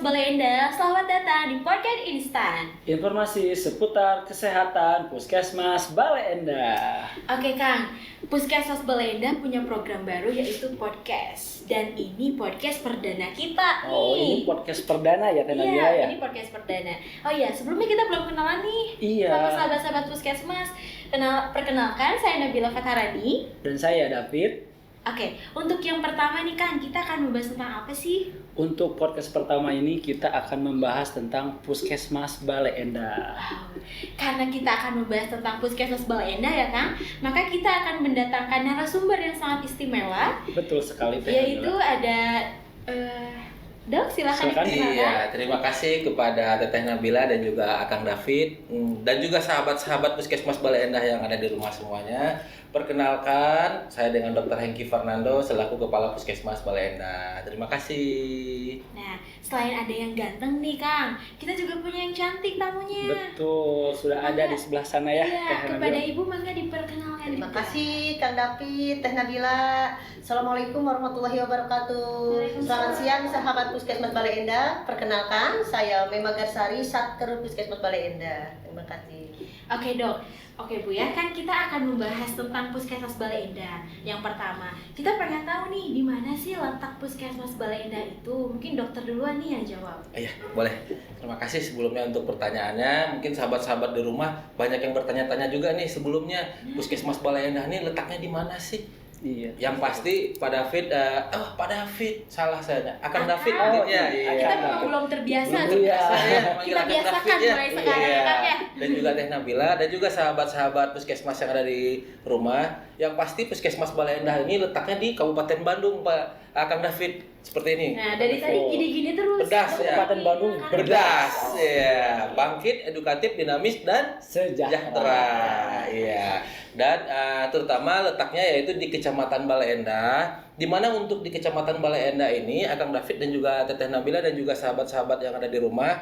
Balenda, selamat datang di Podcast Instan. Informasi seputar kesehatan Puskesmas Balenda. Oke Kang, Puskesmas Balenda punya program baru yaitu podcast. Dan ini podcast perdana kita nih. Oh, ini podcast perdana ya, Teh Nadia ya? Ini podcast perdana. Oh iya, sebelumnya kita belum kenalan nih. Iya. Sama sahabat-sahabat Puskesmas. Perkenalkan, saya Nabila Fatarani. Dan saya David. Oke, untuk yang pertama nih Kang, kita akan membahas tentang apa sih? Untuk podcast pertama ini kita akan membahas tentang Puskesmas Balenda. Karena kita akan membahas tentang Puskesmas Balenda ya Kang, maka kita akan mendatangkan narasumber yang sangat istimewa. Betul sekali Teh Yaitu Nabila. ada Dok, silakan Silakan. dikenalkan. Iya, terima kasih kepada Teteh Nabila dan juga Akang David dan juga sahabat-sahabat Puskesmas Baleendah yang ada di rumah semuanya. Perkenalkan, saya dengan Dr. Hengki Fernando selaku Kepala Puskesmas Baleendah. Terima kasih. Nah, selain ada yang ganteng nih Kang, kita juga punya yang cantik tamunya. Betul, sudah ada di sebelah sana ya. Iya, Teh kepada Nabila. Ibu mangga diperkenalkan. Terima juga. kasih Kang David, Teh Nabila. Assalamualaikum warahmatullahi wabarakatuh. Waalaikumsalam. Selamat siang sahabat Puskesmas Baleendah. Perkenalkan, saya Mema Garsari, Satker Puskesmas Baleendah. Terima kasih. Oke Dok, oke Bu ya, kan kita akan membahas tentang Puskesmas Balenda. Yang pertama, kita pengen tahu nih di mana sih letak Puskesmas Balenda itu? Mungkin dokter duluan nih yang jawab. Iya, boleh. Terima kasih sebelumnya untuk pertanyaannya. Mungkin sahabat-sahabat di rumah banyak yang bertanya-tanya juga nih sebelumnya. Puskesmas Baleendah ini letaknya di mana sih? Iya. Yang pasti Pak David, Pak David, salah saya. Akan David Akang. mungkin ya. Iya. Kita Akang. memang belum terbiasa. Belum tuh. terbiasa. Saya manggil Kita Akang biasakan David, ya. mulai sekarang Iya. ya Kang ya. Dan juga Teh Nabila dan juga sahabat-sahabat Puskesmas yang ada di rumah. Yang pasti Puskesmas Baleendah ini letaknya di Kabupaten Bandung, Pak Akang David. Seperti ini. Nah, dari tadi gini-gini terus. Pedas, ya. Kabupaten Bandung, Berdas, ya, bangkit, edukatif, dinamis, dan sejahtera, ya. Dan terutama letaknya yaitu di Kecamatan Baleendah. Di mana untuk di Kecamatan Baleendah ini, Akang David dan juga Teteh Nabila dan juga sahabat-sahabat yang ada di rumah,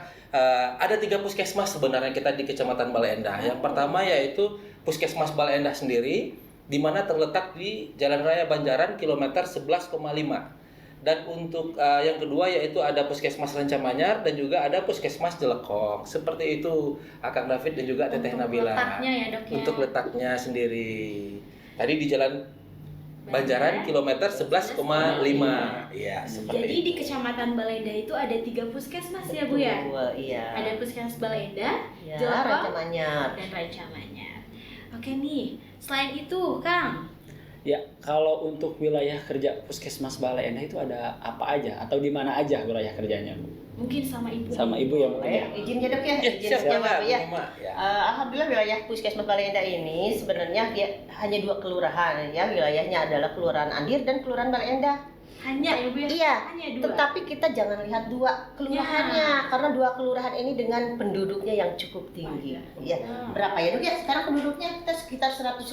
ada 3 puskesmas sebenarnya kita di Kecamatan Baleendah. Yang pertama yaitu Puskesmas Baleendah sendiri, di mana terletak di Jalan Raya Banjaran kilometer 11,5. Dan untuk yang kedua yaitu ada Puskesmas Rancamanyar dan juga ada Puskesmas Jelekong. Seperti itu Akang David dan juga Teteh Untuk Nabila. letaknya ya Dok ya. Untuk letaknya sendiri. Tadi di Jalan Banjaran kilometer 11,5. Iya, seperti Jadi di Kecamatan Balenda itu ada 3 puskesmas ya Bu ya? Iya. Ada Puskesmas Balenda, Ya, Jelekong, Rancamanyar. dan Rancamanyar. Oke nih, selain itu Kang, Ya, kalau untuk wilayah kerja Puskesmas Balenda itu ada apa aja atau di mana aja wilayah kerjanya? mungkin sama Ibu. Sama Ibu yang Boleh, izin ya Dok ya? Ya, Izin siap, jawab ya. Mama. Ya. Alhamdulillah wilayah Puskesmas Baleendah ini sebenarnya dia hanya 2 kelurahan ya. Wilayahnya adalah Kelurahan Andir dan Kelurahan Baleendah. Hanya ya Bu ya? Iya, Hanya 2. tetapi kita jangan lihat 2 kelurahannya karena 2 kelurahan ini dengan penduduknya yang cukup tinggi. Ya, berapa ya Dok ya? Sekarang penduduknya kita sekitar 105,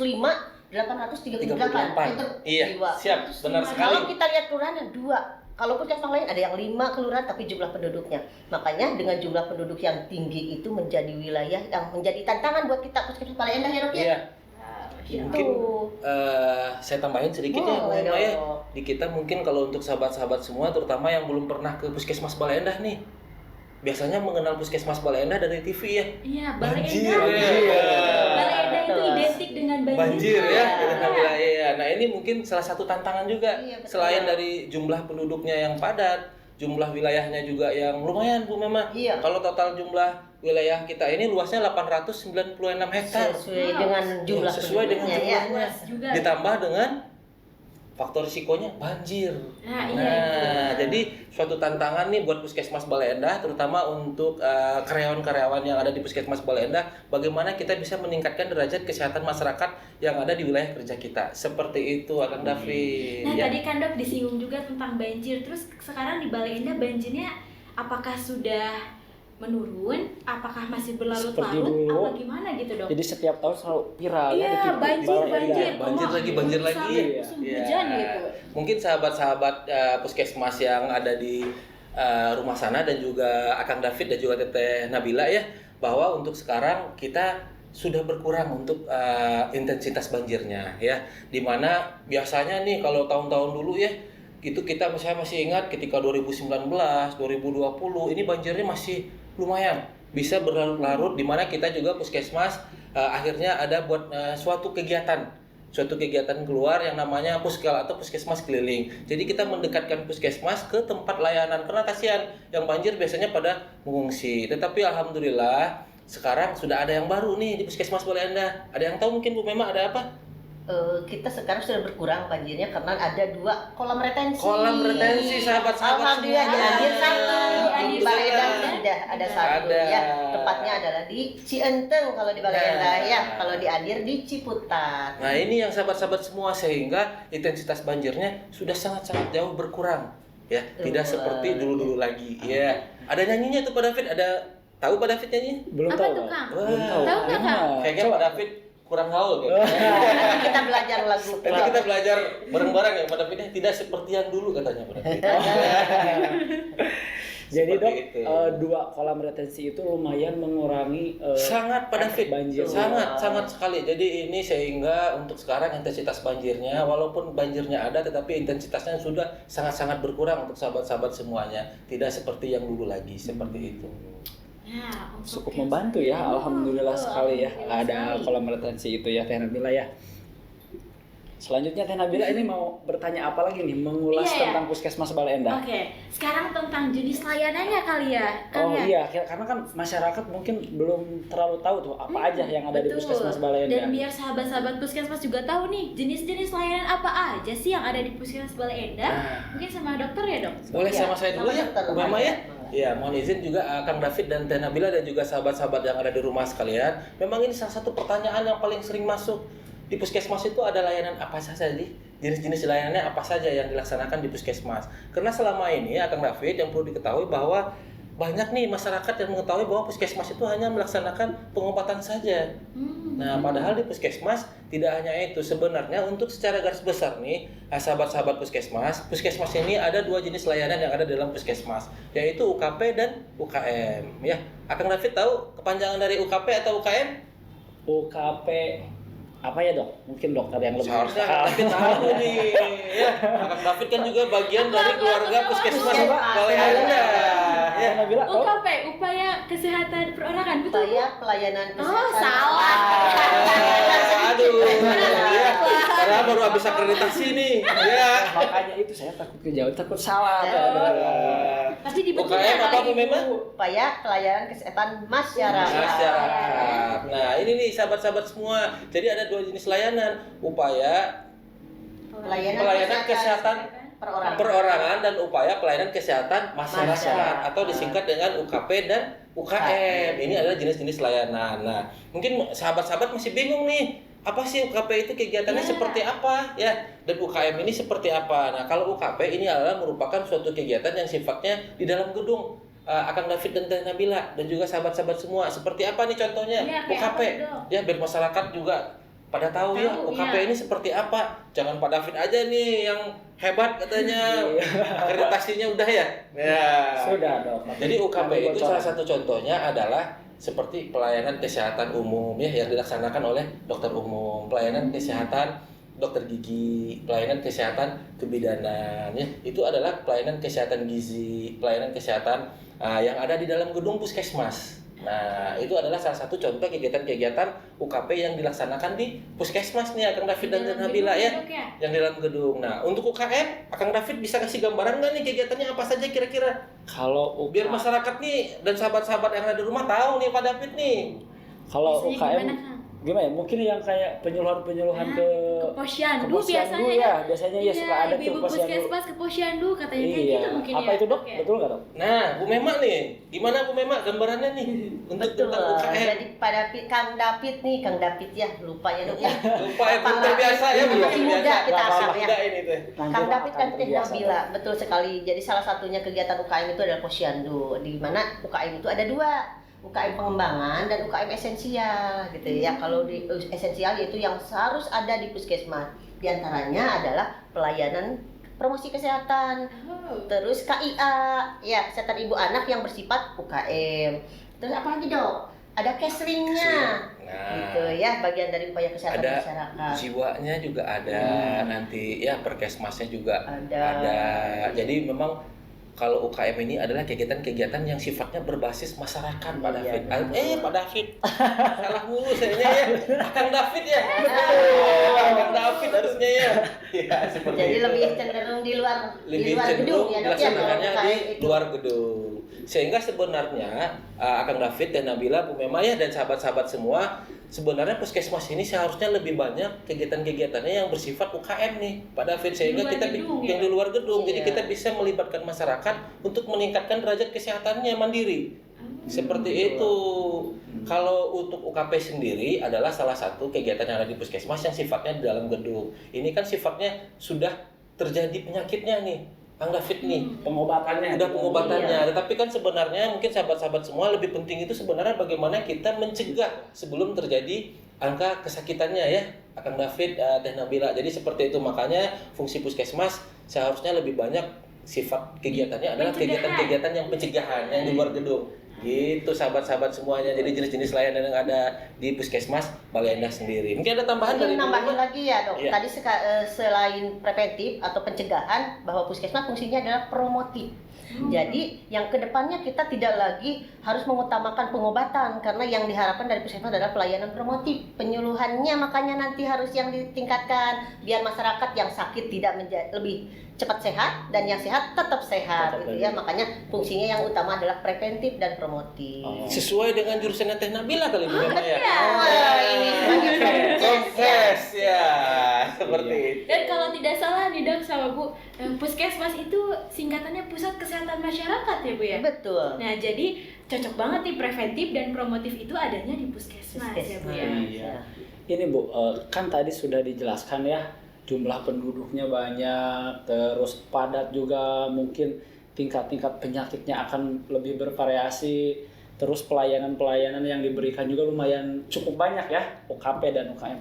838. 38. Untuk Iya, jiwa. siap, benar sekali. Kalau kita lihat kelurahan ada 2. Kalau puskesmas lain ada yang 5 kelurahan tapi jumlah penduduknya. Makanya dengan jumlah penduduk yang tinggi itu menjadi wilayah yang menjadi tantangan buat kita Puskesmas Baleendah ya Dok ya. Iya. Gitu. Mungkin saya tambahin sedikit ya, Bu Emma ya. Di kita mungkin kalau untuk sahabat-sahabat semua, terutama yang belum pernah ke Puskesmas Baleendah nih, biasanya mengenal Puskesmas Baleendah dari TV ya. Iya, Banjir, Balenda. ya. Balenda itu identik dengan banjir. Banjir ya, Iya. wilayah. Nah ini mungkin salah satu tantangan juga. Iya, betul. Selain dari jumlah penduduknya yang padat, jumlah wilayahnya juga yang lumayan Bu Mema. Iya. Kalau total jumlah wilayah kita ini luasnya 896 hektar. Sesuai dengan jumlah Sesuai dengan penduduknya, ya. jumlahnya. Juga. Ditambah dengan faktor risikonya banjir. Nah, iya, jadi suatu tantangan nih buat Puskesmas Baleendah, terutama untuk karyawan-karyawan yang ada di Puskesmas Baleendah, bagaimana kita bisa meningkatkan derajat kesehatan masyarakat yang ada di wilayah kerja kita. Seperti itu, Akang David. Nah, Ya. tadi kan Dok disinggung juga tentang banjir. Terus sekarang di Balenda banjirnya apakah sudah menurun? Apakah masih Seperti berlarut-larut? dulu. Apa gimana gitu Dok? Jadi setiap tahun selalu viral Iya, ya di TV banjir, Balenda. banjir. Banjir lagi, banjir lagi. Sampai Iya. musim hujan gitu. Mungkin sahabat-sahabat Puskesmas yang ada di rumah sana dan juga Akang David dan juga Teteh Nabila ya, bahwa untuk sekarang kita sudah berkurang untuk intensitas banjirnya ya. Dimana biasanya nih kalau tahun-tahun dulu ya itu saya masih ingat ketika 2019, 2020 ini banjirnya masih lumayan bisa berlarut-larut, di mana kita juga puskesmas akhirnya ada buat suatu kegiatan keluar yang namanya puskel atau puskesmas keliling. Jadi kita mendekatkan puskesmas ke tempat layanan karena kasihan yang banjir biasanya pada mengungsi. Tetapi alhamdulillah sekarang sudah ada yang baru nih di Puskesmas Balai Endah. Ada yang tahu mungkin Bu Mema ada apa? Kita sekarang sudah berkurang banjirnya karena ada 2 kolam retensi. Kolam retensi, sahabat-sahabat Alhamdulillah semua. di Andir 1, Di di Balai Endah Andir sudah ada 1 Ada. ya. Tepatnya adalah di Cienteng kalau di Balai Nah. Endah ya. Kalau di Andir di Ciputat. Nah ini yang sahabat-sahabat semua, sehingga intensitas banjirnya sudah sangat-sangat jauh berkurang. Ya, tidak seperti dulu-dulu lagi. Ya, ada nyanyinya tuh Pak David, ada tahu Pak David nyanyi? Belum Apa tahu. tuh, Pak. Kang? Belum tahu. Tahu nggak, Kang? Gimana? Kayaknya Coba. Pak David kurang haul kayaknya. Nanti kita belajar lagu. Nanti kita belajar bareng-bareng ya Pak David, tidak seperti yang dulu katanya Pak David. Jadi Seperti Dok, itu. 2 kolam retensi itu lumayan mengurangi Sangat Pak David, banjir. sangat sekali. Jadi ini sehingga untuk sekarang intensitas banjirnya, walaupun banjirnya ada, tetapi intensitasnya sudah sangat-sangat berkurang untuk sahabat-sahabat semuanya. Tidak seperti yang dulu lagi, seperti itu. Nah, untuk Cukup yang membantu ya, satu- alhamdulillah Betul, sekali ya. alhamdulillah Ada sekali. kolam retensi itu ya Teh Nabila ya. Selanjutnya Teh Nabila ini mau bertanya apa lagi nih, mengulas Iya, ya. tentang Puskesmas Balai Endah. Oke, sekarang tentang jenis layanannya kali ya, Kang Oh ya? iya, karena kan masyarakat mungkin belum terlalu tahu tuh apa aja yang ada di Betul. Puskesmas Balai Dan Endah. biar sahabat-sahabat Puskesmas juga tahu nih jenis-jenis layanan apa aja sih yang ada di Puskesmas Balai Endah. Mungkin sama dokter ya, Dok? Boleh Iya, sama saya dulu ya, sama Bu dokter. Mama ya? Ya, mohon izin juga Kang David dan Teh Nabila dan juga sahabat-sahabat yang ada di rumah sekalian. Memang ini salah satu pertanyaan yang paling sering masuk. Di Puskesmas itu ada layanan apa saja sih? Jenis-jenis layanannya apa saja yang dilaksanakan di Puskesmas? Karena selama ini Kang David yang perlu diketahui bahwa banyak nih masyarakat yang mengetahui bahwa Puskesmas itu hanya melaksanakan pengobatan saja. Nah, padahal di Puskesmas tidak hanya itu. Sebenarnya untuk secara garis besar nih, sahabat-sahabat Puskesmas ini ada 2 jenis layanan yang ada dalam Puskesmas, yaitu UKP dan UKM. Ya, Kang David tahu kepanjangan dari UKP atau UKM? UKP apa ya Dok? Mungkin dokter yang lebih Seharusnya Kang David tahu nih. Ya, Kang David kan juga bagian dari keluarga Puskesmas Balai Endah. Ya. Teh Nabila tahu? UKP, upaya kesehatan perorangan, betul? Bu? Upaya pelayanan Oh, kesehatan. salah. Aduh, ya. Karena baru habis akreditasi nih. Ya. Makanya itu saya takut kejauhan, takut salah. Tapi dibetul UKM ya apa kali Bu ini, Mema? Bu. Upaya pelayanan kesehatan masyarakat. Masyarakat. Nah, ini nih sahabat-sahabat semua. Jadi ada 2 jenis layanan, upaya pelayanan kesehatan perorangan dan upaya pelayanan kesehatan masyarakat atau disingkat dengan UKP dan UKM. Ini adalah jenis-jenis layanan. Nah, mungkin sahabat-sahabat masih bingung nih, apa sih UKP itu kegiatannya Ya. seperti apa ya, dan UKM ini seperti apa. Nah, kalau UKP ini adalah merupakan suatu kegiatan yang sifatnya di dalam gedung. Akang David dan Teh Nabila dan juga sahabat-sahabat semua, seperti apa nih contohnya? Iya, kayak UKP apa, Dok? ya, biar masyarakat juga pada tahu ya Tahu, UKP iya. ini seperti apa. Jangan Pak David aja nih yang hebat katanya, akreditasinya udah ya. Ya. Sudah Dok. Jadi UKP Kami itu bocoran. salah satu contohnya adalah seperti pelayanan kesehatan umum ya yang dilaksanakan oleh dokter umum, pelayanan kesehatan dokter gigi, pelayanan kesehatan kebidanan ya. Itu adalah pelayanan kesehatan gizi, pelayanan kesehatan yang ada di dalam gedung Puskesmas. Nah, itu adalah salah satu contoh kegiatan-kegiatan UKP yang dilaksanakan di Puskesmas nih, Kang David dan Dalam Nabila gedung, ya. Dok, ya? Yang di dalam gedung. Nah, untuk UKM, Kang David bisa kasih gambaran nggak nih kegiatannya apa saja kira-kira? Kalau Biar masyarakat nih dan sahabat-sahabat yang ada di rumah tahu nih Pak David nih. kalau Biasanya UKM gimana, Kang? gimana ya? Mungkin yang kayak penyuluhan-penyuluhan ke ke posyandu posyandu biasanya ya, biasanya ya suka ada tuh ibu-ibu posyandu. puskesmas ke posyandu katanya kayak Iya. gitu mungkin Apa ya. itu Dok? Oke. Betul nggak Dok? Nah, Bu Mema nih, gimana Bu Mema gambarannya nih untuk Betul. tentang UKM? Jadi pada Kang David nih, Kang David ya, lupa ya Dok ya. Lupa ya, belum terbiasa ya, belum Masih muda terbiasa. kita Masih asal ya. muda ini tuh. Nanti Kang Dok David akan kan Teh terbiasa, Nabila, betul sekali. Jadi salah satunya kegiatan UKM itu adalah posyandu, di mana UKM itu ada 2, UKM pengembangan dan UKM esensial gitu ya. Kalau di esensial yaitu yang harus ada di puskesmas. Di antaranya adalah pelayanan promosi kesehatan, Oh. terus KIA, ya kesehatan ibu anak yang bersifat UKM. Terus apa lagi Dok? ada caseringnya. Nah, Gitu ya, bagian dari upaya kesehatan ada masyarakat. jiwanya juga ada, nanti ya perkesmasnya juga Ada. Jadi memang kalau UKM ini adalah kegiatan-kegiatan yang sifatnya berbasis masyarakat, Pak Iya, David. betul. Pak David, salah mulu sayanya ya. Akang David ya. Akang David harusnya ya. Ya, seperti Jadi itu. lebih cenderung di luar Lebih gedung cenderung ya, Dok, ya, kalau dilaksanakannya di UKM itu. luar gedung. Sehingga sebenarnya Akang David dan Nabila, Bu Memaya dan sahabat-sahabat semua, sebenarnya puskesmas ini seharusnya lebih banyak kegiatan-kegiatannya yang bersifat UKM nih, Pak David, sehingga luar kita gedung, yang ya? di luar gedung, jadi Iya. kita bisa melibatkan masyarakat untuk meningkatkan derajat kesehatannya mandiri. Seperti itu. Kalau untuk UKP sendiri adalah salah satu kegiatan yang ada di puskesmas yang sifatnya di dalam gedung. Ini kan sifatnya sudah terjadi penyakitnya nih, Kang David nih. Pengobatannya. Udah pengobatannya, Iya. tetapi kan sebenarnya mungkin sahabat-sahabat semua lebih penting itu sebenarnya bagaimana kita mencegah sebelum terjadi angka kesakitannya ya, Akang David, Teh Nabila. Jadi seperti itu, makanya fungsi puskesmas seharusnya lebih banyak sifat kegiatannya adalah Pencegahan. kegiatan-kegiatan yang pencegahan yang di luar gedung. Gitu sahabat-sahabat semuanya. Jadi jenis-jenis layanan yang ada di puskesmas Balai Endah sendiri. Mungkin ada tambahan dari Mungkin nambahin Ibu? lagi ya, Dok. Iya. Tadi selain preventif atau pencegahan, bahwa puskesmas fungsinya adalah promotif. Jadi yang kedepannya kita tidak lagi harus mengutamakan pengobatan, karena yang diharapkan dari puskesmas adalah pelayanan promotif. Penyuluhannya makanya nanti harus yang ditingkatkan biar masyarakat yang sakit tidak lebih cepat sehat dan yang sehat tetap sehat Tetap gitu ya. Makanya fungsinya yang utama adalah preventif dan promotif. Sesuai dengan jurusannya Teh Nabila kali Bu Memaya. Wah, ini sebagai Sukses ya, seperti itu. Dan kalau tidak salah nih Dok sama Bu, puskesmas itu singkatannya Pusat Kesehatan Masyarakat ya Bu ya? Betul. Nah jadi cocok banget nih preventif dan promotif itu adanya di puskesmas ya Bu ya? Iya. Ini Bu, kan tadi sudah dijelaskan ya, jumlah penduduknya banyak, terus padat juga, mungkin tingkat-tingkat penyakitnya akan lebih bervariasi, terus pelayanan-pelayanan yang diberikan juga lumayan cukup banyak ya, UKP dan UKM.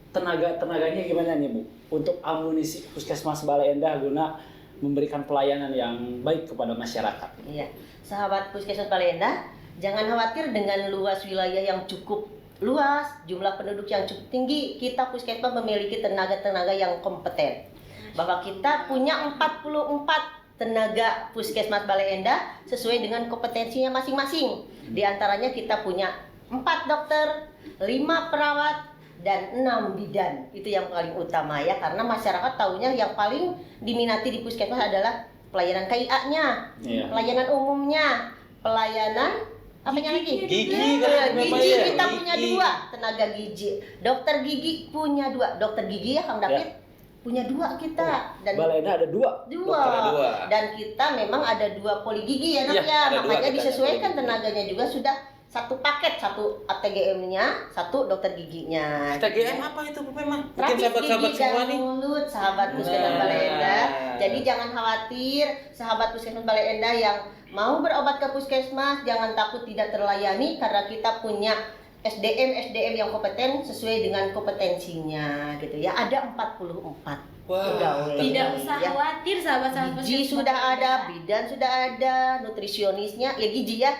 Tenaganya gimana nih Bu, untuk amunisi puskesmas Balai Endah guna memberikan pelayanan yang baik kepada masyarakat? Iya, sahabat Puskesmas Balai Endah, jangan khawatir dengan luas wilayah yang cukup luas, jumlah penduduk yang cukup tinggi. Kita Puskesmas memiliki tenaga-tenaga yang kompeten. Bahwa kita punya 44 tenaga Puskesmas Balai Endah sesuai dengan kompetensinya masing-masing. Di antaranya kita punya 4 dokter, 5 perawat, dan 6 bidan. Itu yang paling utama ya, karena masyarakat tahunya yang paling diminati di puskesmas adalah pelayanan KIA-nya, Iya. pelayanan umumnya, pelayanan apanya lagi? Gigi Eh, kan Gigi ya? kita Gigi. punya 2 tenaga gizi. Dokter gigi punya 2. Dokter gigi ya Kang David punya 2 kita, dan Balai Endah ada 2. Dokter ada 2. dan kita memang ada 2 poli gigi ya Dok Iya, ya. ada 2 Makanya kita disesuaikan ada poli gigi. tenaganya juga, sudah satu paket, 1 ATGM-nya, 1 dokter giginya. TGM apa itu Bu Memang? Mungkin Terapis sahabat-sahabat gigi semua dan nih. mulut, sahabat Puskesmas Balai Endah. Jadi jangan khawatir, sahabat Puskesmas Balai Endah yang mau berobat ke puskesmas, jangan takut tidak terlayani, karena kita punya SDM yang kompeten sesuai dengan kompetensinya gitu ya. Ada 44 Wah, pegawai. Tidak usah Ya. khawatir sahabat-sahabat Gizi puskesmas sudah Balai ada, Endah. bidan sudah ada, nutrisionisnya ya gizi ya,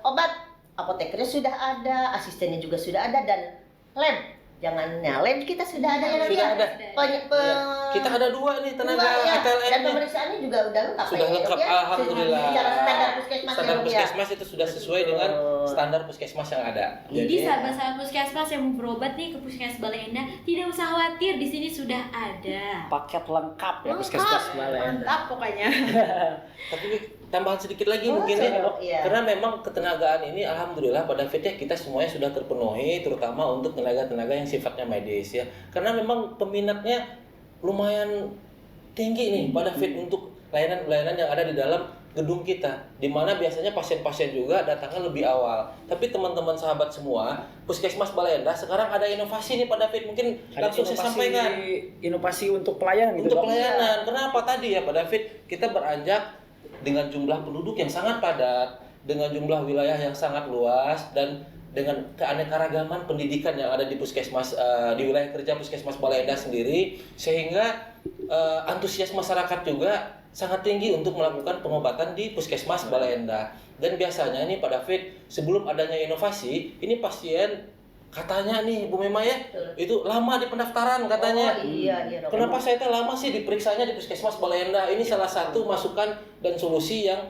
obat apotekernya sudah ada, asistennya juga sudah ada, dan lab. Jangannya lab kita sudah ada ya Dok Sudah ya. ada. Kita ada 2 nih tenaga ya. Dan ATLM-nya. pemeriksaannya juga udah lengkap. Sudah ya, Dok, lengkap, ya. alhamdulillah. Secara standar puskesmas Standar ya, Dok, ya. puskesmas itu sudah sesuai dengan standar puskesmas yang ada. Jadi sahabat-sahabat puskesmas yang mau berobat nih ke puskesmas Balai Endah, tidak usah khawatir, di sini sudah ada. Paket lengkap ya puskesmas Balai Endah. Mantap pokoknya. Tapi tambahan sedikit lagi mungkin Boleh, ya, Dok, iya. karena memang ketenagaan ini alhamdulillah pada David ya, kita semuanya sudah terpenuhi, terutama untuk tenaga-tenaga yang sifatnya medis ya. Karena memang peminatnya lumayan tinggi nih pada David untuk layanan-layanan yang ada di dalam gedung kita, di mana biasanya pasien-pasien juga datangnya lebih awal. Tapi teman-teman sahabat semua, Puskesmas Balai Endah sekarang ada inovasi nih Pak David, mungkin Ada langsung saya sampaikan. inovasi untuk pelayanan gitu, Untuk Dok? pelayanan, kenapa tadi ya Pak David, kita beranjak dengan jumlah penduduk yang sangat padat, dengan jumlah wilayah yang sangat luas, dan dengan keanekaragaman pendidikan yang ada di puskesmas, di wilayah kerja Puskesmas Balai Endah sendiri, sehingga antusias masyarakat juga sangat tinggi untuk melakukan pengobatan di Puskesmas Balai Endah. Dan biasanya nih Pak David, sebelum adanya inovasi, ini pasien katanya nih Bu Mema ya, itu lama di pendaftaran katanya. Oh, iya. Kenapa saya teh lama sih diperiksanya di Puskesmas Balai Endah? Ini salah satu masukan dan solusi yang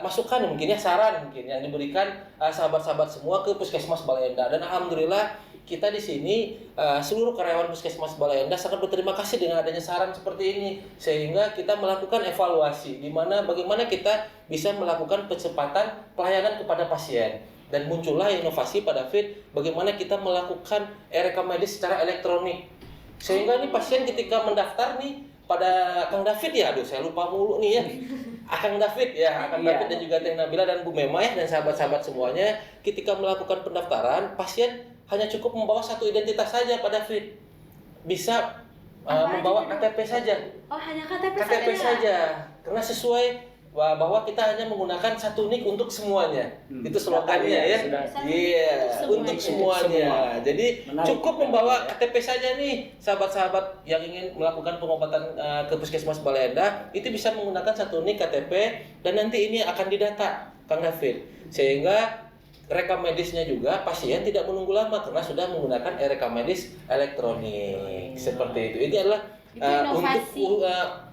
masukan mungkin ya, saran mungkin yang diberikan sahabat-sahabat semua ke Puskesmas Balai Endah. Dan alhamdulillah kita di sini seluruh karyawan Puskesmas Balai Endah sangat berterima kasih dengan adanya saran seperti ini, sehingga kita melakukan evaluasi di mana bagaimana kita bisa melakukan percepatan pelayanan kepada pasien. Dan muncullah inovasi Pak David, bagaimana kita melakukan e-rekam medis secara elektronik. Sehingga nih pasien ketika mendaftar nih pada Kang David ya, aduh saya lupa mulu nih ya. Akang David ya, Akang David dan juga Teh Nabila dan Bu Mema ya, dan sahabat-sahabat semuanya, ketika melakukan pendaftaran, pasien hanya cukup membawa satu identitas saja Pak David. Bisa membawa KTP saja. Oh, hanya KTP saja. Karena sesuai bahwa kita hanya menggunakan satu nik untuk semuanya. Itu slogannya ya. Iya, untuk semuanya. Jadi menarik, cukup membawa KTP saja nih, sahabat-sahabat yang ingin melakukan pengobatan ke Puskesmas Balai Endah, itu bisa menggunakan satu nik KTP dan nanti ini akan didata Kang David. Sehingga rekam medisnya juga pasien tidak menunggu lama karena sudah menggunakan rekam medis elektronik. Seperti itu. Ini adalah untuk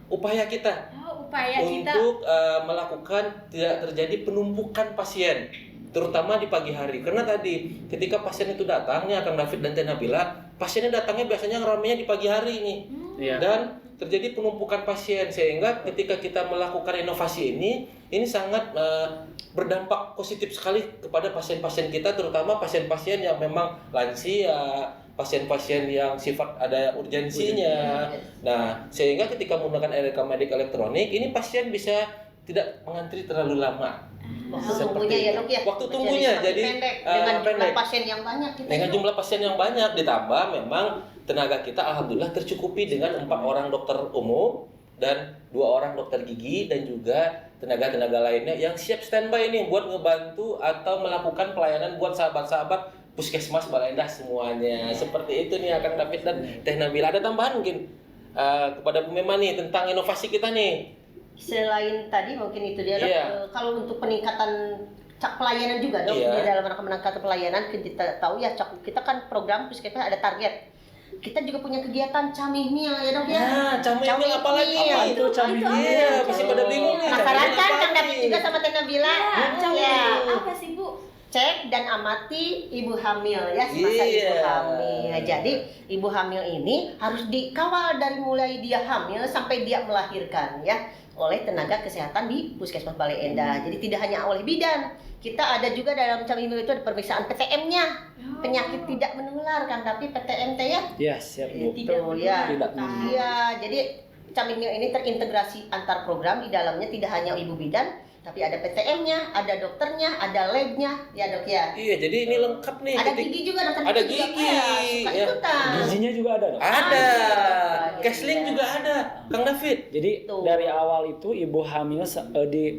upaya kita. Untuk melakukan tidak terjadi penumpukan pasien, terutama di pagi hari. Karena tadi ketika pasien itu datangnya Kang David dan Teh Nabila, pasiennya datangnya biasanya ramainya di pagi hari ini. Dan terjadi penumpukan pasien, sehingga ketika kita melakukan inovasi ini sangat berdampak positif sekali kepada pasien-pasien kita, terutama pasien-pasien yang memang lansia, pasien-pasien yang sifat ada urgensinya. Nah, sehingga ketika menggunakan rekam medik elektronik, ini pasien bisa tidak mengantri terlalu lama. Waktu tunggunya ya dok ya? Waktu tunggunya jadi pendek. Dengan jumlah pendek. pasien yang banyak. Dengan jumlah pasien yang banyak, ditambah memang tenaga kita alhamdulillah tercukupi dengan 4 orang dokter umum dan 2 orang dokter gigi dan juga tenaga-tenaga lainnya yang siap standby nih buat ngebantu atau melakukan pelayanan buat sahabat-sahabat Puskesmas Balai Endah semuanya. Seperti itu nih Kang David dan Teh Nabila. Ada tambahan mungkin kepada Bu Mema nih tentang inovasi kita nih? Selain tadi mungkin itu dia dok, kalau untuk peningkatan pelayanan juga dok, di dalam rangka meningkatkan pelayanan kita tahu ya, kita kan program Puskesmas ada target. Kita juga punya kegiatan Camih Meal ya dok ya. Nah, Camih Meal apa lagi? Apa itu Camih Meal? Iya, masih pada bingung nih. Penasaran kan Kang David juga sama Teh Nabila? Ya. Apa sih Bu? Cek dan amati ibu hamil ya, semasa ibu hamil. Jadi ibu hamil ini harus dikawal dari mulai dia hamil sampai dia melahirkan ya oleh tenaga kesehatan di Puskesmas Balai Endah. Jadi tidak hanya oleh bidan, kita ada juga dalam Camih Meal itu ada pemeriksaan PTM-nya. Penyakit tidak menular kan, tapi PTM ya. Iya, siap Bu. Itu ya. Tidak menular. Iya, jadi Camih Meal ini terintegrasi antar program, di dalamnya tidak hanya ibu bidan, tapi ada PTM-nya, ada dokternya, ada lab-nya, ya dok ya. Iya, jadi ini lengkap nih. Ada gigi juga, dokter ada gigi. Gigi. Suka ikutan. Gizinya juga ada dok? Ada. Kesling juga ada, Kang David. Jadi dari awal itu ibu hamil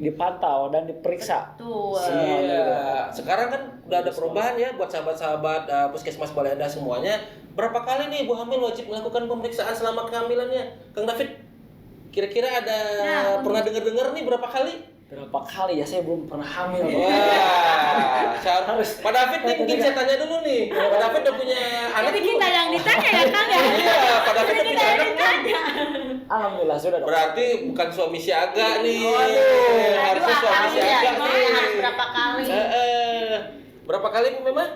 dipantau dan diperiksa. Tuh. Iya. Sekarang kan udah ada perubahan ya buat sahabat-sahabat Puskesmas Balai Endah semuanya. Berapa kali nih ibu hamil wajib melakukan pemeriksaan selama kehamilannya? Kang David, kira-kira ada pernah dengar-dengar nih berapa kali? Berapa kali ya, saya belum pernah hamil. Wah, harus. Pak David nih mungkin saya tanya dulu nih. Pak David udah punya anak. Jadi kita yang ditanya ya Kang ya? Iya, Pak David udah punya anak kan? Alhamdulillah sudah dok. Berarti bukan suami siaga nih. Harusnya suami ya, siaga nih. harus berapa kali? Berapa kali Bu Mema?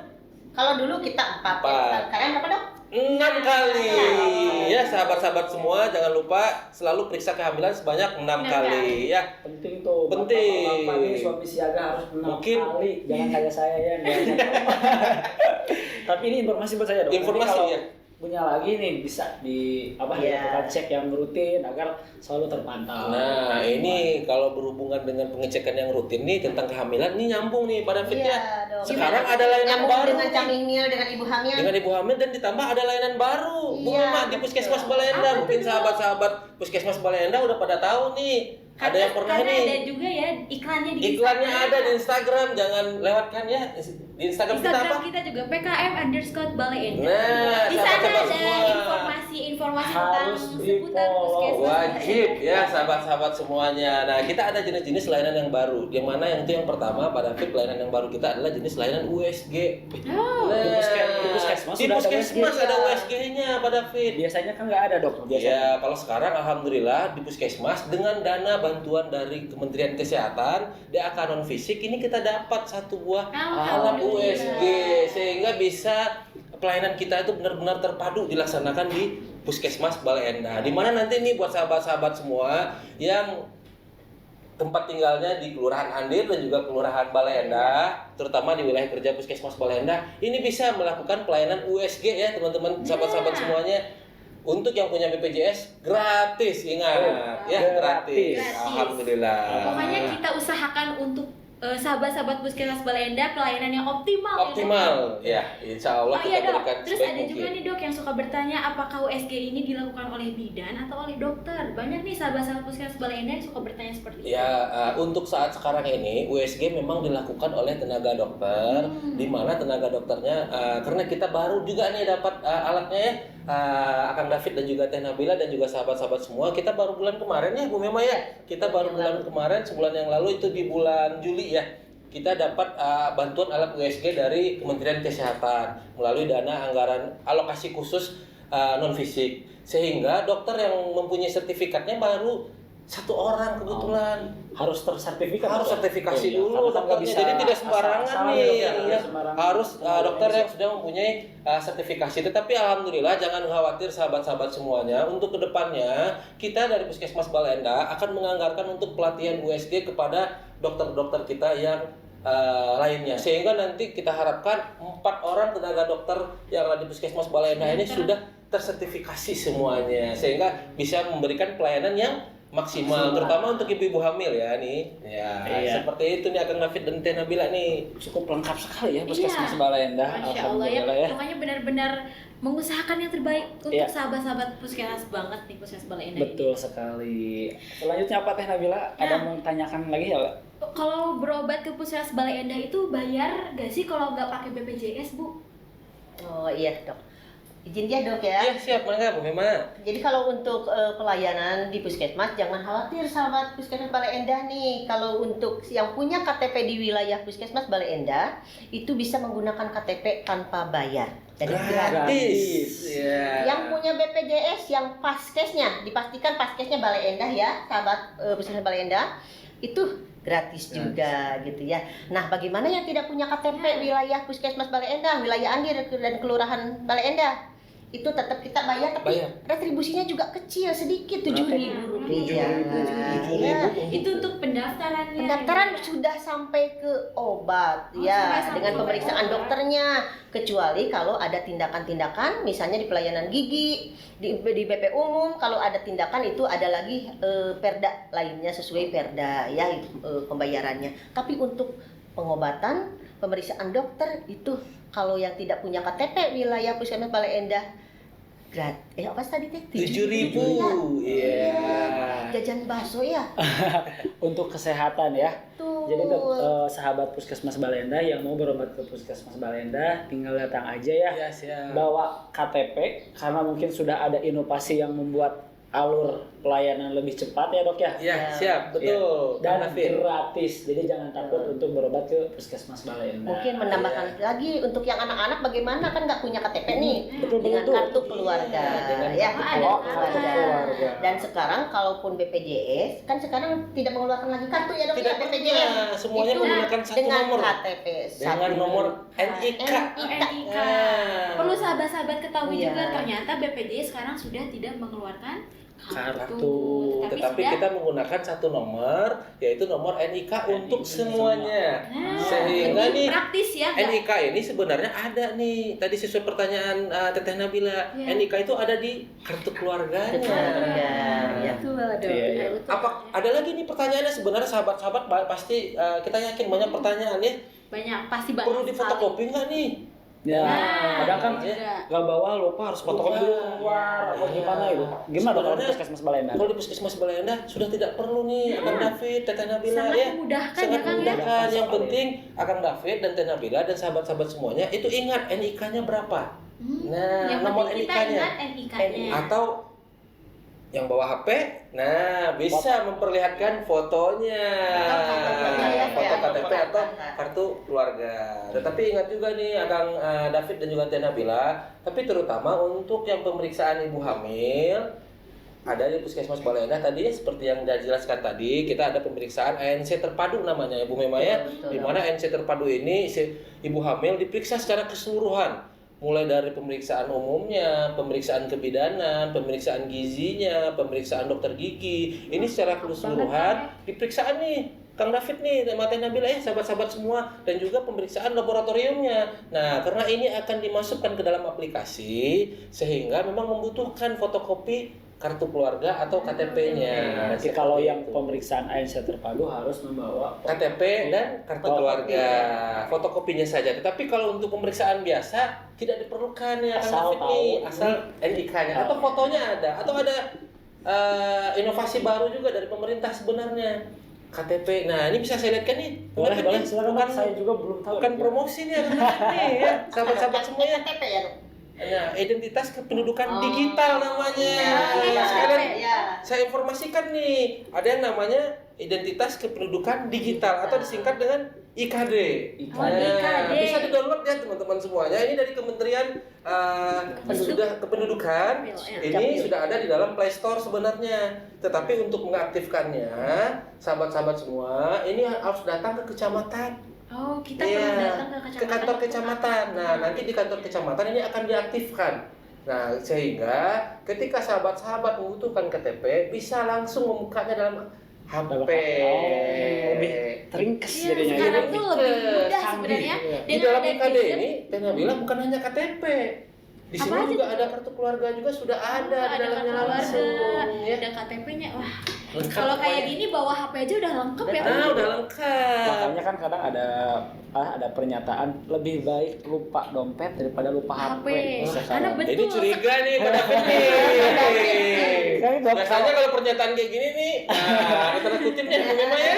Kalau dulu kita 4. Kalian berapa dok? 6 kali. Ya, sahabat-sahabat semua jangan lupa selalu periksa kehamilan sebanyak 6 kali ya. Penting tuh. Penting. Bapak ini suami siaga harus 6 Mungkin kali. Jangan kayak saya ya. Tapi ini informasi buat saya dok. Informasi ya. Punya lagi nih bisa dilakukan cek yang rutin agar selalu terpantau. Nah, ini kalau berhubungan dengan pengecekan yang rutin nih tentang kehamilan nih nyambung nih pada David ya. Sekarang ada layanan baru dengan Camih Meal dengan ibu hamil. Dengan ibu hamil dan ditambah ada layanan baru. Bu Mema di Puskesmas Balai Endah. Mungkin sahabat-sahabat Puskesmas Balai Endah udah pada tahu nih. Ada yang pernah nih. Ada juga ya iklannya di Iklannya ada di Instagram, jangan lewatkan ya. Di Instagram kita apa? Instagram kita juga PKM_Balai Endah. Nah, Di sana sahabat-sahabat ada semua. informasi tentang Harus seputar di-follow. puskesmas. Wajib ya sahabat-sahabat semuanya. Nah, kita ada jenis-jenis layanan yang baru. Yang mana yang itu yang pertama, pada David, layanan yang baru kita adalah jenis layanan USG. Oh. Di puskesmas Di sudah ada puskesmas USG. ada USG-nya, Pak David. Biasanya kan nggak ada dok. Ya, kalau sekarang alhamdulillah di puskesmas dengan dana bantuan dari Kementerian Kesehatan, DAK non fisik ini kita dapat satu buah alat Alhamdulillah. USG sehingga bisa pelayanan kita itu benar-benar terpadu dilaksanakan di Puskesmas Balai Endah. Di mana nanti nih buat sahabat-sahabat semua yang tempat tinggalnya di Kelurahan Andir dan juga Kelurahan Balai Endah, terutama di wilayah kerja Puskesmas Balai Endah, ini bisa melakukan pelayanan USG ya teman-teman, sahabat-sahabat semuanya. Untuk yang punya BPJS gratis, ingat ya, gratis. Gratis. Alhamdulillah. Pokoknya kita usahakan untuk sahabat-sahabat Puskesmas Balai Endah pelayanan yang optimal. Optimal ya, insya Allah Oh iya kita dok, berikan terus sebaik ada juga mungkin. nih dok yang suka bertanya apakah USG ini dilakukan oleh bidan atau oleh dokter. Banyak nih sahabat-sahabat Puskesmas Balai Endah yang suka bertanya seperti itu. Ya, untuk saat sekarang ini USG memang dilakukan oleh tenaga dokter, di mana tenaga dokternya karena kita baru juga nih dapat alatnya ya, Akang David dan juga Teh Nabila dan juga sahabat-sahabat semua, kita baru bulan kemarin ya Bu Mema ya, kita baru bulan kemarin sebulan yang lalu itu di bulan Juli ya, kita dapat bantuan alat USG dari Kementerian Kesehatan melalui dana anggaran alokasi khusus non fisik, sehingga dokter yang mempunyai sertifikatnya baru satu orang kebetulan. Harus tersertifikat. Harus Dok, ya? sertifikasi Oh, iya. dulu Karena kan nggak dokternya, bisa jadi tidak sembarangan asal-asalan, nih. dok, ya. Iya. Nggak sembarangan. Harus dokter bisa. yang sudah mempunyai sertifikasi. Tetapi alhamdulillah jangan khawatir sahabat-sahabat semuanya. Untuk kedepannya kita dari Puskesmas Balai Endah akan menganggarkan untuk pelatihan USG kepada dokter-dokter kita yang lainnya, sehingga nanti kita harapkan 4 orang tenaga dokter yang ada di Puskesmas Balai Endah ini sudah tersertifikasi semuanya, sehingga bisa memberikan pelayanan yang maksimal, terutama untuk ibu-ibu hamil ya nih. Ya, Iya. seperti itu nih Akang David dan Teh Nabila nih. Cukup lengkap sekali ya Puskesmas Iya. Balai Endah. Masya Allah ya, Alhamdulillah ya. pokoknya benar-benar mengusahakan yang terbaik untuk Iya. sahabat-sahabat Puskesmas banget nih Puskesmas Balai Endah Betul ini. sekali. Selanjutnya apa Teh Nabila? Ada mau tanyakan lagi ya, Pak? Kalau berobat ke Puskesmas Balai Endah itu bayar gak sih kalau nggak pakai BPJS Bu? Oh iya dok, izin ya dok ya. Iya, siap mangga Bu Mema. Jadi kalau untuk pelayanan di puskesmas jangan khawatir sahabat Puskesmas Balai Endah nih. Kalau untuk yang punya KTP di wilayah Puskesmas Balai Endah itu bisa menggunakan KTP tanpa bayar. Jadi Gratis. Ya. Yang punya BPJS yang paskesnya dipastikan paskesnya Balai Endah ya sahabat Puskesmas Balai Endah itu gratis juga gitu ya. Nah, bagaimana yang tidak punya KTP wilayah Puskesmas Balai Endah, wilayah Andir dan Kelurahan Balai Endah? Itu tetap kita bayar, tapi Bayar. retribusinya juga kecil sedikit, Rp7.000. Itu untuk pendaftarannya. Pendaftaran ya? sudah sampai ke obat Oh, ya sampai dengan pemeriksaan obat. dokternya, kecuali kalau ada tindakan-tindakan misalnya di pelayanan gigi di BP umum, kalau ada tindakan itu ada lagi perda lainnya sesuai perda ya pembayarannya. Tapi untuk pengobatan, pemeriksaan dokter itu kalau yang tidak punya KTP wilayah Puskesmas Balai Endah apa tadi teh? 7.000. Iya. Jajan bakso ya. Untuk kesehatan ya. Tuh. Jadi sahabat Puskesmas Balai Endah yang mau berobat ke Puskesmas Balai Endah tinggal datang aja ya. Iya, siap. Bawa KTP karena mungkin sudah ada inovasi yang membuat alur pelayanan lebih cepat ya dok ya. Iya, siap, betul. Dan Kang David. gratis, jadi jangan takut untuk berobat ke Puskesmas Balai Endah. Mungkin menambahkan lagi untuk yang anak-anak bagaimana kan nggak punya KTP nih Betul, dengan betul. kartu keluarga Dengan ya kartu kartu keluarga. Dan sekarang kalaupun BPJS kan sekarang tidak mengeluarkan lagi kartu ya dok Tidak ya BPJS pernah, semuanya itu menggunakan satu dengan nomor. KTP Dengan nomor NIK. NIK. Nah. Perlu sahabat-sahabat ketahui Iya. juga ternyata BPJS sekarang sudah tidak mengeluarkan Kartu. Tetapi sudah kita menggunakan satu nomor, yaitu nomor NIK untuk semuanya. Nah, Sehingga lebih nih praktis ya. nggak? NIK ini sebenarnya ada nih. Tadi sesuai pertanyaan Teteh Nabila, Iya. NIK itu ada di kartu keluarganya. keluarga ya. Betul, aduh, Iya, iya. betul. Apa ada lagi nih pertanyaannya sebenarnya sahabat-sahabat pasti kita yakin banyak pertanyaan ya. Banyak pasti banyak Perlu sekali. difotokopi nggak nih? Ya, Nah, kadang kan juga. nggak bawa lupa harus fotokopi dulu keluar atau gimana itu. Gimana dok kalau di Sebenarnya, puskesmas Balai Endah? Kalau di puskesmas Balai Endah sudah tidak perlu nih Akang David, Teteh Nabila Sangat ya. memudahkan Sangat ya, Kang, ya. memudahkan. Yang Sekali. penting Akang David dan Teteh Nabila dan sahabat-sahabat semuanya itu ingat NIK-nya berapa. Nah, yang nomor penting kita NIK-nya. ingat NIK-nya. Atau yang bawa HP, nah bisa memperlihatkan fotonya, foto KTP atau kartu keluarga. Tetapi ingat juga nih Akang David dan juga Teh Nabila, tapi terutama untuk yang pemeriksaan ibu hamil ada di Puskesmas Balai Endah tadi seperti yang sudah jelaskan tadi, kita ada pemeriksaan ANC terpadu namanya Ibu Mema ya. Betul. Di mana ANC terpadu ini si ibu hamil diperiksa secara keseluruhan, mulai dari pemeriksaan umumnya, pemeriksaan kebidanan, pemeriksaan gizinya, pemeriksaan dokter gigi. Ini secara keseluruhan diperiksaan nih Kang David nih, Teh Nabila ya, sahabat-sahabat semua, dan juga pemeriksaan laboratoriumnya. Nah, karena ini akan dimasukkan ke dalam aplikasi sehingga memang membutuhkan fotokopi kartu keluarga atau KTP-nya. Berarti kalau yang pemeriksaan ANC terpadu harus membawa KTP dan kartu keluarga, fotokopinya saja. Tetapi kalau untuk pemeriksaan biasa tidak diperlukan ya Asal Kang David nih, tahu. asal NIK-nya atau fotonya ada, atau ada inovasi baru juga dari pemerintah sebenarnya. KTP. Nah, ini bisa saya lihat kan nih. boleh Bukan- silakan bukan, Dok. Saya juga belum tahu. bukan promosi nih Kang David nih ya. Sahabat-sahabat semua ya. KTP ya dok. Nah, identitas kependudukan Oh. digital namanya. Iya, Sekalian iya. saya informasikan nih, ada yang namanya identitas kependudukan digital atau disingkat dengan IKD. Oh, IKD. Bisa di-download ya teman-teman semuanya. Ini dari Kementerian sudah Kependudukan. Ini sudah ada di dalam Play Store sebenarnya. Tetapi untuk mengaktifkannya, sahabat-sahabat semua, ini harus datang ke kecamatan. Oh, kita Iya, perlu datang ke kecamatan. ke kantor kecamatan. Nah, nanti di kantor kecamatan ini akan diaktifkan. Nah, sehingga ketika sahabat-sahabat membutuhkan KTP bisa langsung membukanya dalam HP. lebih teringkes Iya, jadinya. sekarang Jadi tuh lebih lebih mudah canggih. sebenarnya. Di Dengan dalam ada IKD gadget. ini, Teh Nabila bukan hanya KTP. Di Apa sini aja juga tuh? ada kartu keluarga juga sudah ada di ada dalamnya kartu langsung. keluarga, Ya. ada KTP-nya. Wah, Lengkap kalau kayak pokoknya. gini bawa HP aja udah lengkap ya. Nah, udah lengkap. Makanya kan kadang ada pernyataan lebih baik lupa dompet daripada lupa HP. Karena betul. Ini curiga nih Pak David nih. Kan, Dok, Biasanya kalau pernyataan kayak gini nih, nah, tanda kutipnya memang ya.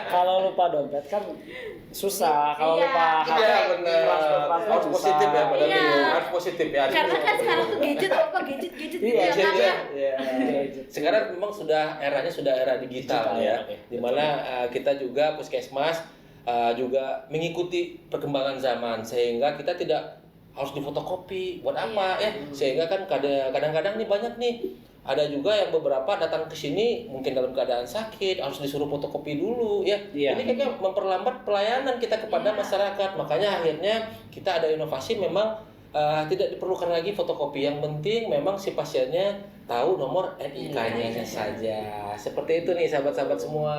kalau lupa dompet kan susah. Kalau Iya. lupa HP Iya benar. transfer Harus susah. positif ya Pak David. Iya. Harus positif ya. Karena kan sekarang tuh gadget apa gadget Iya, gitu ya Gadget kan ya. ya. Iya. Sekarang memang eranya sudah era digital Digital, ya, oke. dimana kita juga puskesmas juga mengikuti perkembangan zaman sehingga kita tidak harus difotokopi buat apa ya, sehingga kan kadang-kadang nih banyak nih ada juga yang beberapa datang ke sini mungkin dalam keadaan sakit harus disuruh fotokopi dulu ya. Iya. Ini kayaknya memperlambat pelayanan kita kepada Iya. masyarakat, makanya akhirnya kita ada inovasi memang tidak diperlukan lagi fotokopi. Yang penting memang si pasiennya tahu nomor NIK-nya saja. Seperti itu nih sahabat-sahabat semua.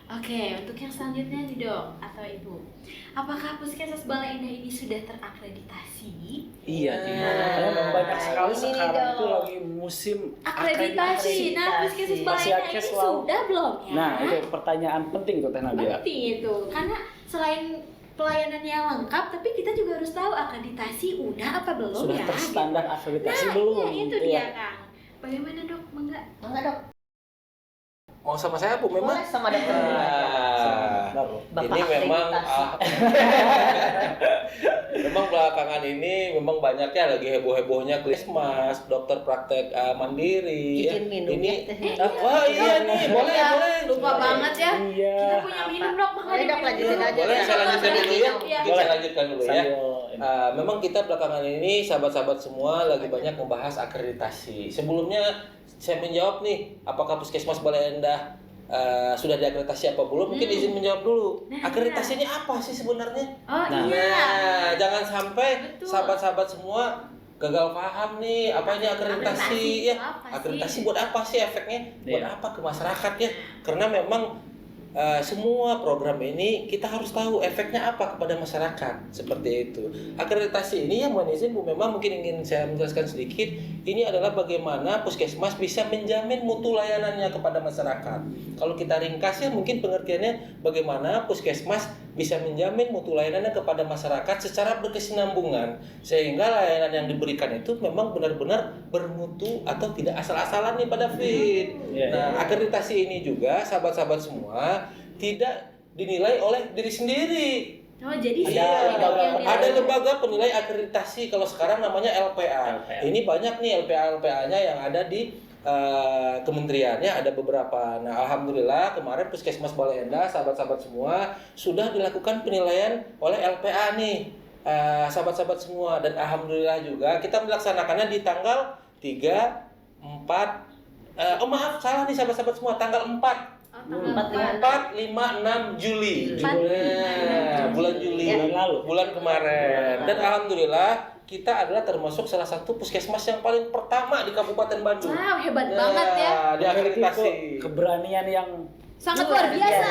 Oke, untuk yang selanjutnya nih dok atau ibu, apakah Puskesmas Balai Endah ini sudah terakreditasi? Iya, Nah, karena memang banyak sekali ini sekarang dong. itu lagi musim Akreditasi. Nah, Puskesmas Balai Masih Endah ini akses selalu. sudah belum ya? Nah, itu pertanyaan penting tuh Teh Nabila. Penting itu, karena selain pelayanannya lengkap, tapi kita juga harus tahu akreditasi udah apa belum Sudah ya? terstandar Nah, akreditasi belum? iya, itu Iya. dia Kang. Bagaimana dok? Enggak? Enggak dok. Mau sama saya Bu memang? Boleh sama dokter. Nah, ini memang memang belakangan ini memang banyaknya lagi heboh-hebohnya Krismas, dokter praktek mandiri. Izin minum Ini ya. wah iya nih, boleh Iya, boleh. lupa banget ya. Iya. Kita punya minum dok, makanya Boleh, Dok, minum lanjutin dulu. aja. Boleh saya lanjutkan dulu ya. Iya. Mungkin saya lanjutkan dulu ya. Sambil ini. Memang kita belakangan ini sahabat-sahabat semua lagi banyak membahas akreditasi. Sebelumnya saya menjawab nih, apakah Puskesmas Balai Endah sudah diakreditasi apa belum? Mungkin izin menjawab dulu. Nah, Akreditasinya apa sih sebenarnya? Oh Nah. iya. Nah, jangan sampai Betul. sahabat-sahabat semua gagal paham nih apa ini akreditasi Akreditasi ya. itu apa sih? Akreditasi buat apa sih efeknya? Buat Iya. apa ke masyarakat ya? Karena memang semua program ini kita harus tahu efeknya apa kepada masyarakat, seperti itu. Akreditasi ini yang mohon izin Bu memang mungkin ingin saya menjelaskan sedikit. Ini adalah bagaimana puskesmas bisa menjamin mutu layanannya kepada masyarakat. Kalau kita ringkasnya mungkin pengertiannya bagaimana puskesmas bisa menjamin mutu layanannya kepada masyarakat secara berkesinambungan, sehingga layanan yang diberikan itu memang benar-benar bermutu atau tidak asal-asalan nih pada Fit. Nah, akreditasi ini juga sahabat-sahabat semua tidak dinilai oleh diri sendiri. Oh, jadi ada lembaga penilai akreditasi, kalau sekarang namanya LPA. Ini banyak nih LPA-LPA-nya yang ada di kementeriannya, ada beberapa. Nah, alhamdulillah kemarin Puskesmas Bale Endah, sahabat-sahabat semua, sudah dilakukan penilaian oleh LPA nih, sahabat-sahabat semua. Dan alhamdulillah juga kita melaksanakannya di tanggal 3, 4, maaf salah nih sahabat-sahabat semua, tanggal 4, 4, 5, 6 Juli. Bulan Juli, bulan kemarin. Dan alhamdulillah kita adalah termasuk salah satu puskesmas yang paling pertama di Kabupaten Bandung. Wow, hebat banget ya. Di akreditasi. Keberanian yang sangat luar biasa.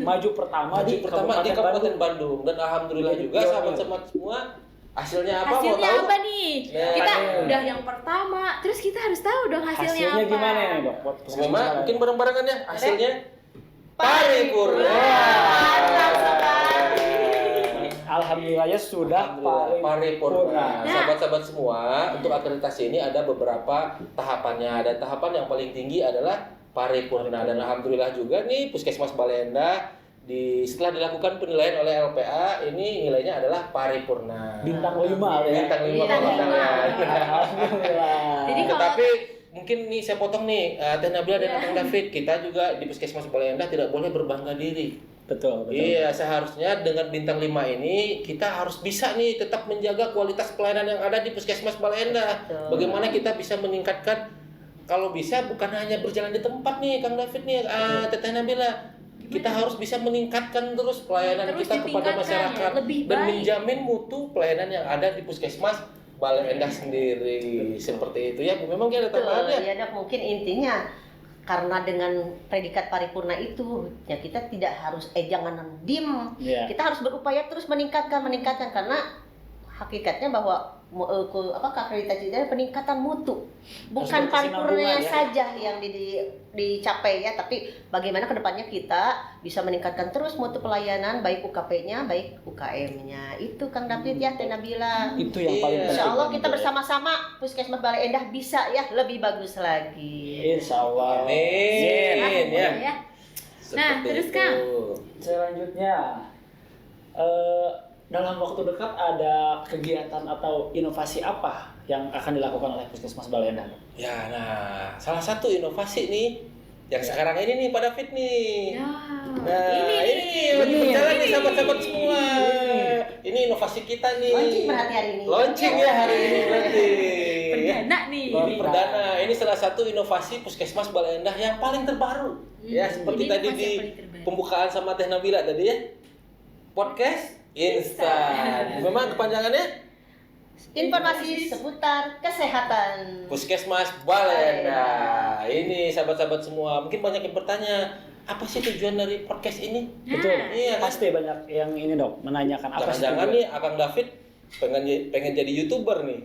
Mau maju pertama di Kabupaten Bandung. Dan alhamdulillah juga sahabat-sahabat semua, hasilnya apa? Hasilnya mau tahu? apa nih? Kita udah yang pertama, terus kita harus tahu dong hasilnya apa. Gimana nih, Dok? Mungkin bareng-barengan ya. Hasilnya paripurna. Alhamdulillahnya sudah paripurna. Sahabat-sahabat semua, untuk akreditasi ini ada beberapa tahapannya. Dan tahapan yang paling tinggi adalah paripurna. Dan alhamdulillah juga nih Puskesmas Bale Endah setelah dilakukan penilaian oleh LPA, ini nilainya adalah paripurna. Bintang 5 ya. Bintang 5. Alhamdulillah. Jadi Tetapi mungkin nih saya potong nih, Teh Nabila dan Kang David, kita juga di Puskesmas Bale Endah tidak boleh berbangga diri. Betul. Iya, seharusnya dengan bintang 5 ini kita harus bisa nih tetap menjaga kualitas pelayanan yang ada di Puskesmas Bale Endah. Bagaimana kita bisa meningkatkan, kalau bisa bukan hanya berjalan di tempat nih Kang David nih, Teteh Nabila. Kita harus bisa meningkatkan terus pelayanan kita kepada masyarakat dan menjamin mutu pelayanan yang ada di Puskesmas Bale Endah sendiri. Seperti itu ya, Bu. Memang ada tambahannya. Ya, Dok, mungkin intinya karena dengan predikat paripurna itu ya kita tidak harus jangan diem. Kita harus berupaya terus meningkatkan karena hakikatnya bahwa akreditasi itu peningkatan mutu, bukan paripurnanya saja yang dicapai ya, tapi bagaimana kedepannya kita bisa meningkatkan terus mutu pelayanan baik UKP-nya baik UKM-nya. Itu Kang David ya, Teh Nabila. Itu yang paling penting. Insyaallah kita bersama-sama Puskesmas Bale Endah bisa ya lebih bagus lagi. Insyaallah. Amin ya. Nah, terus Kang, selanjutnya dalam waktu dekat ada kegiatan atau inovasi apa yang akan dilakukan oleh Puskesmas Bale Endah? Ya, nah, salah satu inovasi nih yang sekarang ini nih pada Fit nih. Ini lagi berjalan nih sahabat-sahabat semua. Ini inovasi kita nih. Launching berarti hari ini. Launching ya hari ini berarti. Perdana nih. Perdana. Ini salah satu inovasi Puskesmas Bale Endah yang paling terbaru. Ya, seperti tadi di pembukaan sama Teh Nabila tadi ya. Podcast Instan. Memang kepanjangannya informasi seputar kesehatan Puskesmas Bale Endah. Ini sahabat-sahabat semua, mungkin banyak yang bertanya, apa sih tujuan dari podcast ini? Betul. Iya, pasti banyak yang ini Dok menanyakan apa sih. Jangan-jangan nih Akang David pengen jadi YouTuber nih.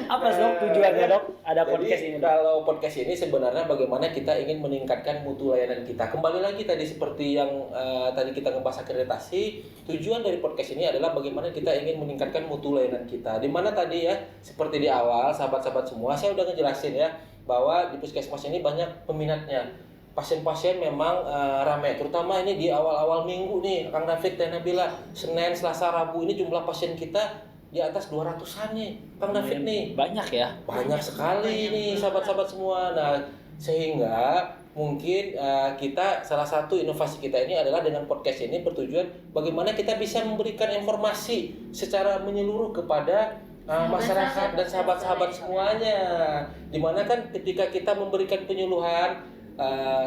Apa Dok tujuannya Dok? Ada podcast ini. Kalau podcast ini sebenarnya bagaimana kita ingin meningkatkan mutu layanan kita. Kembali lagi tadi seperti yang tadi kita ngebahas akreditasi, tujuan dari podcast ini adalah bagaimana kita ingin meningkatkan mutu layanan kita. Dimana tadi ya, seperti di awal sahabat-sahabat semua, saya udah ngejelasin ya bahwa di Puskesmas ini banyak peminatnya. Pasien-pasien memang ramai, terutama ini di awal-awal minggu nih, Kang David, Teh Nabila, Senin, Selasa, Rabu ini jumlah pasien kita di atas 200-an nih, Kang David nih. Banyak ya? Banyak sekali nih sahabat-sahabat semua. Nah, sehingga mungkin kita salah satu inovasi kita ini adalah dengan podcast ini bertujuan bagaimana kita bisa memberikan informasi secara menyeluruh kepada masyarakat dan sahabat-sahabat semuanya. Dimana kan ketika kita memberikan penyuluhan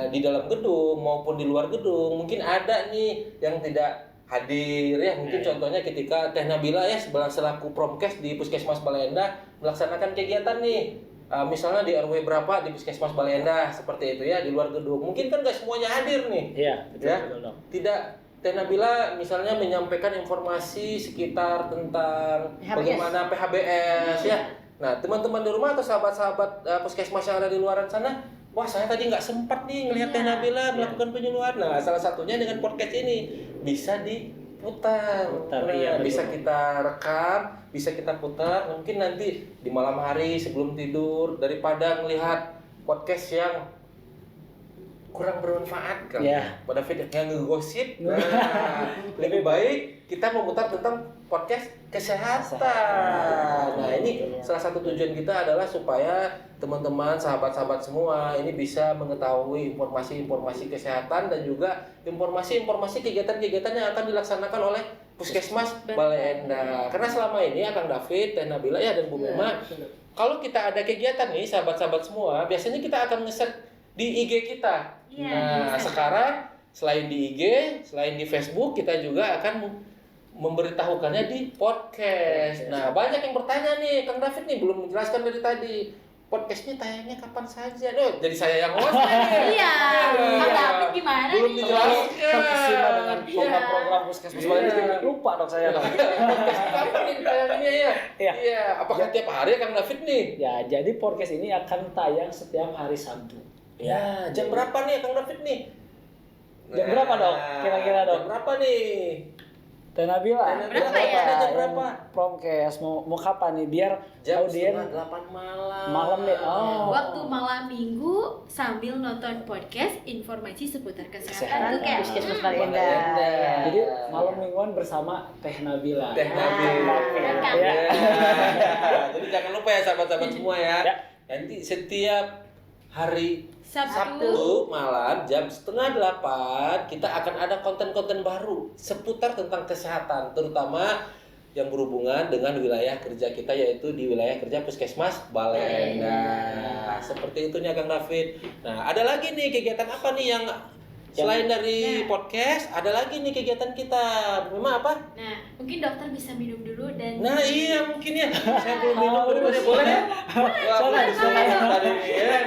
di dalam gedung maupun di luar gedung, mungkin ada nih yang tidak hadir ya, mungkin contohnya ketika Teh Nabila ya selaku Promkes di Puskesmas Bale Endah melaksanakan kegiatan nih, misalnya di RW berapa di Puskesmas Bale Endah seperti itu ya, di luar gedung, mungkin kan gak semuanya hadir nih. Iya, betul, ya? betul. Tidak, Teh Nabila misalnya menyampaikan informasi sekitar tentang bagaimana PHBS ya. Nah, teman-teman di rumah atau sahabat-sahabat Puskesmas yang ada di luaran sana wah saya tadi nggak sempat nih ngelihat Teh Nabila melakukan penyuluhan. Nah, salah satunya dengan podcast ini bisa diputar. Bisa kita rekam, bisa kita putar. Mungkin nanti di malam hari sebelum tidur, daripada melihat podcast yang kurang bermanfaat kan, pada video yang ngegosip. Nah, lebih baik kita memutar tentang podcast kesehatan. Nah, ini salah satu tujuan kita adalah supaya teman-teman, sahabat-sahabat semua ini bisa mengetahui informasi-informasi kesehatan dan juga informasi-informasi kegiatan-kegiatan yang akan dilaksanakan oleh Puskesmas Balai Endah. Karena selama ini Kang David, Teh Nabila ya dan Bu Mema, kalau kita ada kegiatan nih sahabat-sahabat semua, biasanya kita akan nge-share di IG kita. Nah, sekarang selain di IG, selain di Facebook, kita juga akan memberitahukannya di podcast. Nah, banyak yang bertanya nih, Kang David nih belum menjelaskan dari tadi. Podcastnya tayangnya kapan saja? Loh, jadi saya yang host nih. Iya. Kang David gimana belum nih? dijelaskan. Terkesima dengan program Puskesmas Balai Endah. Lupa dong saya. Podcast kapan nih tayangannya ya? Iya. Apakah tiap hari Kang David nih? Ya, jadi podcast ini akan tayang setiap hari Sabtu. Ya, jam berapa nih Kang David nih? Jam berapa dong? Kira-kira dong. Jam berapa nih? Teh Nabila. Berapa ya? Jam berapa? Promkes mau kapan nih biar Jam audien 8 malam. malam deh. Oh. Waktu malam minggu sambil nonton podcast informasi seputar kesehatan tuh kayak Puskesmas Balai Endah. Jadi malam mingguan bersama Teh Nabila. Teh Nabila. Ya. Jadi jangan lupa ya sahabat-sahabat semua ya. Nanti setiap hari Sabtu malam jam 7:30 kita akan ada konten-konten baru seputar tentang kesehatan, terutama yang berhubungan dengan wilayah kerja kita, yaitu di wilayah kerja Puskesmas Balai Endah. Seperti itu nih Kang David. Nah, ada lagi nih kegiatan apa nih yang selain dari podcast, ada lagi nih kegiatan kita. Memang apa? Nah, mungkin dokter bisa minum dulu dan Nah, iya mungkin ya. Saya belum minum dulu boleh ya?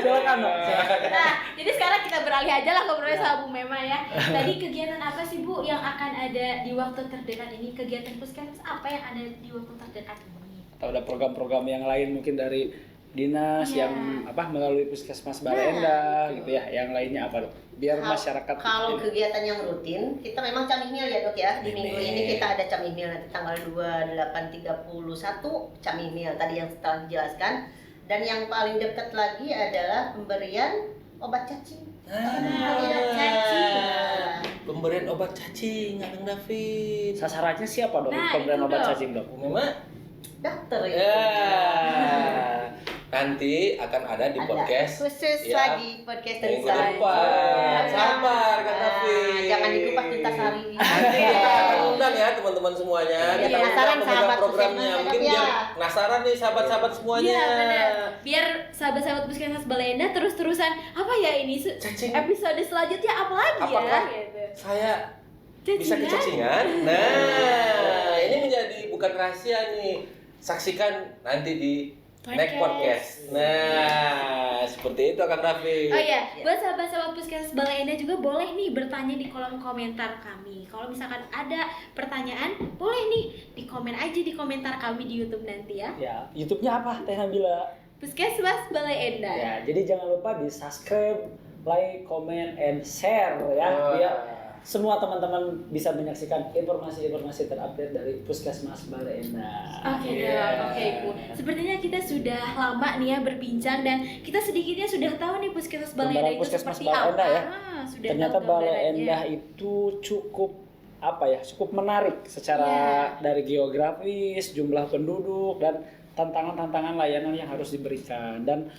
Silakan. Nah, jadi sekarang kita beralih aja lah ngobrolnya sama Bu Mema ya. Tadi kegiatan apa sih Bu yang akan ada di waktu terdekat ini? Kegiatan puskesmas apa yang ada di waktu terdekat ini? Atau ada program-program yang lain mungkin dari dinas yang melalui Puskesmas Balai Endah gitu ya. Yang lainnya apa, Dok? Biar masyarakat kalau kegiatan yang rutin kita memang camimil ya Dok ya. Di minggu ini kita ada camimil nanti tanggal 28/31 camimil tadi yang setelah dijelaskan, dan yang paling dekat lagi adalah pemberian obat cacing. Pemberian obat cacing Kang David. sasarannya siapa, Dok? Nah, Pemberian itu, obat Dok. cacing, Dok? Dokter ya. Nanti akan ada di podcast khusus ya, lagi podcast minggu Insight. depan. Sabar Kang David. Jangan dikupas tuntas hari ini. Nanti kita akan undang ya teman-teman semuanya. Biar Kita penasaran undang sahabat programnya. Puskesmas Mungkin ya. biar penasaran nih sahabat-sahabat semuanya. Iya benar. Biar sahabat-sahabat Puskesmas Balai Endah terus-terusan apa ya ini Cacing. episode selanjutnya apa lagi Apakah ya gitu. saya bisa Cacingan? kecacingan? Nah, ini menjadi bukan rahasia nih. Saksikan nanti di Next Podcast. Nah, seperti itu Kang David. Oh iya, buat sahabat-sahabat Puskesmas Balai Endah juga boleh nih bertanya di kolom komentar kami. Kalau misalkan ada pertanyaan, boleh nih di komen aja di komentar kami di YouTube nanti ya. Ya, YouTube-nya apa, Teh Nabila? Puskesmas Balai Endah. Ya, jadi jangan lupa di subscribe, like, comment, and share ya, biar semua teman-teman bisa menyaksikan informasi-informasi terupdate dari Puskesmas Balai Endah. Oke, oke Bu. Sepertinya kita sudah lama nih ya berbincang dan kita sedikitnya sudah tahu nih Puskesmas Balai Endah itu Puskesmas seperti Balai apa. Endah ya. Sudah Ternyata tahu Balai gambarannya. Endah itu cukup menarik secara dari geografis, jumlah penduduk, dan tantangan-tantangan layanan yang harus diberikan. Dan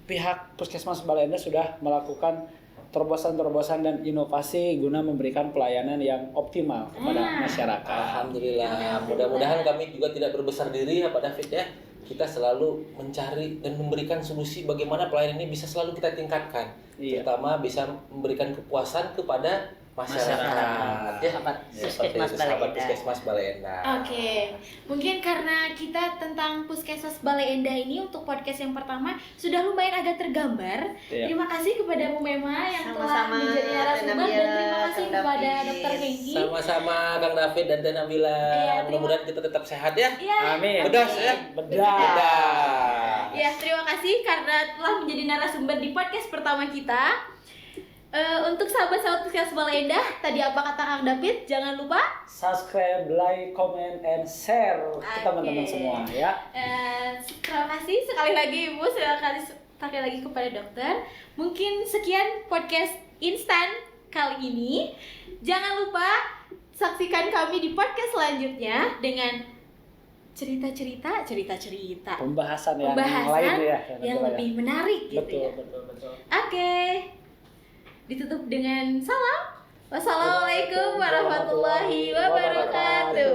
pihak Puskesmas Balai Endah sudah melakukan terobosan-terobosan dan inovasi guna memberikan pelayanan yang optimal kepada masyarakat. Alhamdulillah. Mudah-mudahan kami juga tidak berbesar diri ya Pak David ya. Kita selalu mencari dan memberikan solusi bagaimana pelayanan ini bisa selalu kita tingkatkan. Iya. Terutama bisa memberikan kepuasan kepada masyarakat. sahabat seperti Puskesmas itu, Balai sahabat Endah. Puskesmas Balai Endah. Oke, mungkin karena kita tentang Puskesmas Balai Endah ini untuk podcast yang pertama sudah lumayan agak tergambar. Iya. Terima kasih kepada Bu Mema yang telah Sama-sama, menjadi narasumber Teh dan Nabila, terima kasih Kang kepada David. Dokter Hengki. Sama-sama Kang David dan Teh Nabila. Iya, terima- Mudah-mudahan kita tetap sehat ya. Iya. Amin. Bedas ya. Bedas. Bedas. Ya, terima kasih karena telah menjadi narasumber di podcast pertama kita. Untuk sahabat-sahabat Puskesmas Balai Endah, tadi apa kata Kang David? Jangan lupa Subscribe, like, comment, and share ke teman-teman semua ya. terima kasih sekali lagi Ibu, sekali lagi kepada dokter. Mungkin sekian podcast instan kali ini. Jangan lupa saksikan kami di podcast selanjutnya dengan cerita-cerita Pembahasan yang Pembahasan lain ya. yang lebih menarik gitu betul, ya. betul. Oke. Ditutup dengan salam. Wassalamualaikum warahmatullahi wabarakatuh.